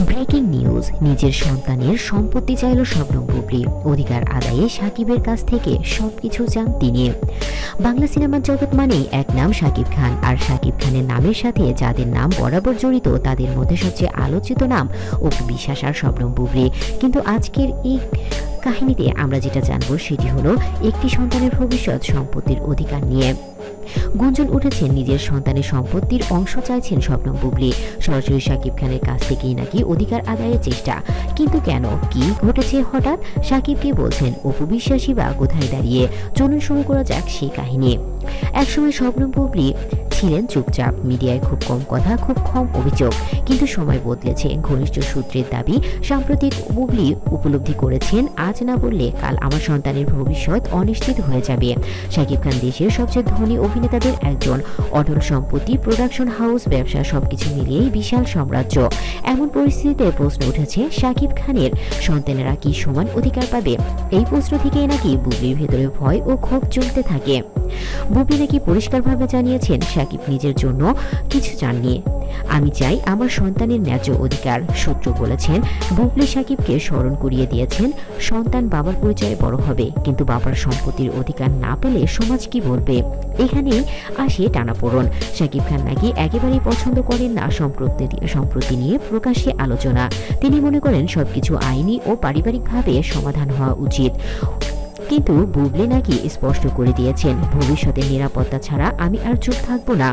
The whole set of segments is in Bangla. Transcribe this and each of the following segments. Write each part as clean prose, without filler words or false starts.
ব্রেকিং নিউজ, নিজের সন্তানের সম্পত্তি চাইল শবনম বুবলি, অধিকার আদায়ে সাকিবের কাছ থেকে সবকিছু চান তিনি। বাংলা সিনেমার জগৎ মানেই এক নাম শাকিব খান, আর শাকিব খানের নামের সাথে যাদের নাম বরাবর জড়িত তাদের মধ্যে সবচেয়ে আলোচিত নাম অপু বিশ্বাস আর শবনম বুবলি। কিন্তু আজকের এই কাহিনীতে আমরা যেটা জানবো সেটি হলো একটি সন্তানের ভবিষ্যৎ সম্পত্তির অধিকার নিয়ে। গুঞ্জন উঠেছে নিজের সন্তানের সম্পত্তির অংশ চাইছেন শবনম বুবলি, সরাসরি শাকিব খানের কাছ থেকেই নাকি অধিকার আদায়ের চেষ্টা। কিন্তু কেন, কি ঘটেছে হঠাৎ? শাকিবকে বলছেন অপু বিশ্বাসী বা কোথায় দাঁড়িয়ে? চলুন শুরু করা যাক সেই কাহিনী। একসময় শবনম বুবলি ছিলেন চুপচাপ, মিডিয়ায় খুব কম কথা, খুব কম অভিযোগ। কিন্তু সময় বদলেছে। ঘনিষ্ঠ সূত্রের দাবি, সাম্প্রতিক বুবলি উপলব্ধি করেছেন আজ না বললে কাল আমার সন্তানের ভবিষ্যৎ অনিশ্চিত হয়ে যাবে। শাকিব খান দেশের সবচেয়ে ধনী অভিনেতাদের একজন, অঢল সম্পত্তি, প্রোডাকশন হাউস, ব্যবসা, সবকিছু মিলিয়েই বিশাল সাম্রাজ্য। এমন পরিস্থিতিতে প্রশ্ন উঠেছে, শাকিব খানের সন্তানেরা কি সমান অধিকার পাবে? এই প্রশ্ন থেকেই নাকি বুবলির ভেতরে ভয় ও ক্ষোভ চলতে থাকে। বুবলি নাকি পরিষ্কারভাবে জানিয়েছেন শাকিব নিজের জন্য কিছু চাননি। আমি চাই আমার সন্তানের ন্যায্য অধিকার। সূত্র বলেছেন, বুবলি শাকিবকে স্মরণ করিয়ে দিয়েছেন সন্তান বাবার পরিচয়ে বড় হবে, কিন্তু বাবার সম্পত্তির অধিকার না পেলে সমাজ কি বলবে? এখানেই আসে টানাপোড়েন। শাকিব খান নাকি একেবারেই পছন্দ করেন না সম্প্রতি নিয়ে প্রকাশ্যে আলোচনা। তিনি মনে করেন সবকিছু আইনি ও পারিবারিকভাবে সমাধান হওয়া উচিত। কিন্তু বুবলি নাকি স্পষ্ট করে দিয়েছেন, ভবিষ্যতের নিরাপত্তা ছাড়া আমি আর চুপ থাকবো না।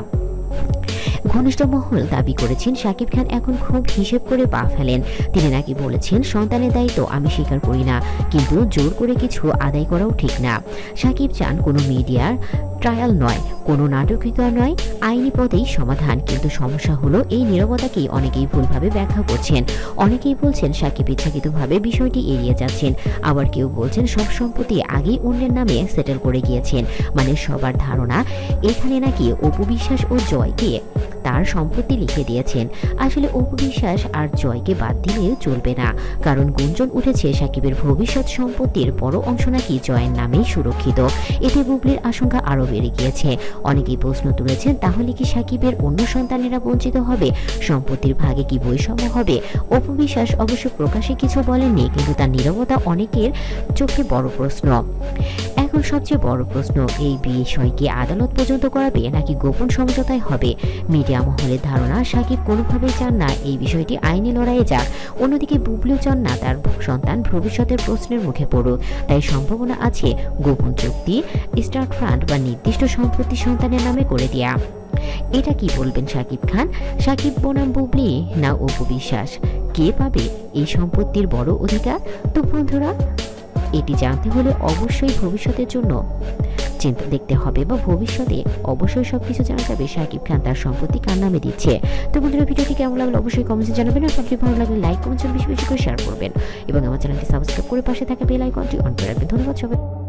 ঘনিষ্ঠ মহল দাবি করেছেন শাকিব খান এখন খুব হিসেব করে পা ফেলেন। তিনি নাকি বলেছেন, সন্তানের দায়িত্ব আমি স্বীকার করি না, কিন্তু জোর করে কিছু আদায় করাও ঠিক না। শাকিব চান কোনো মিডিয়ার ট্রায়াল নয়, কোনো নাটকীয়তা নয়, আইনি পথেই সমাধান। কিন্তু সমস্যা হলো এই নীরবতাকেই অনেকেই ভুলভাবে ব্যাখ্যা করছেন। অনেকেই বলছেন শাকিব ইচ্ছাকৃতভাবে বিষয়টি এড়িয়ে যাচ্ছেন, আবার কেউ বলছেন সব সম্পত্তি আগেই অন্যের নামে সেটেল করে গিয়েছেন। মানে সবার ধারণা এখানে নাকি অপু বিশ্বাস ও জয়কে তার সম্পত্তি লিখে দিয়েছেন। আসলে অপু বিশ্বাস আর জয়কে বাদ দিলে চলবে না, কারণ গুঞ্জন উঠেছে শাকিবের ভবিষ্যৎ সম্পত্তির বড় অংশ নাকি জয়ের নামেই সুরক্ষিত। এতে বুবলির আশঙ্কা আরও বেড়ে গিয়েছে। অনেকেই প্রশ্ন তুলেছেন, তাহলে কি শাকিবের অন্য সন্তানেরা বঞ্চিত হবে? সম্পত্তির ভাগে কি বৈষম্য হবে? অপু বিশ্বাস অবশ্য প্রকাশ্যে কিছু বলেননি, কিন্তু তার নীরবতা অনেকের চোখে বড় প্রশ্ন। এখন সবচেয়ে বড় প্রশ্ন, এই বিষয় কি আদালত পর্যন্ত করাবে নাকি গোপন সমঝোতায় হবে? মিডিয়া মহলের ধারণা শাকিব কোনোভাবেই চান না এই বিষয়টি আইনি লড়াইয়ে যাক। অন্যদিকে বুবলিও চান না তার সন্তান ভবিষ্যতের প্রশ্নের মুখে পড়ুক। তাই সম্ভাবনা আছে গোপন চুক্তি, স্টার্ট ফান্ড বা নির্দিষ্ট সম্পত্তি সন্তানের নামে করে দেয়া। এটা কি বলবেন শাকিব খান? শাকিব বনাম বুবলি না অপু বিশ্বাস? কে পাবে এই সম্পত্তির বড় অধিকার? তো বন্ধুরা, এটি জানতে হলে অবশ্যই ভবিষ্যতের জন্য চিন্তা দেখতে হবে, বা ভবিষ্যতে অবশ্যই সবকিছু জানা যাবে শাকিব খান তার সম্পত্তি কার নামে দিচ্ছে। তো বন্ধুরা, ভিডিওটি কেমন লাগলো অবশ্যই কমেন্টে জানাবেন, আর সবচেয়ে ভালো লাগলে লাইক কমেন্ট বেশি বেশি করে শেয়ার করবেন এবং আমার চ্যানেলটি সাবস্ক্রাইব করে পাশে থাকা বেল আইকনটি অন করে রাখবেন। ধন্যবাদ সবাই।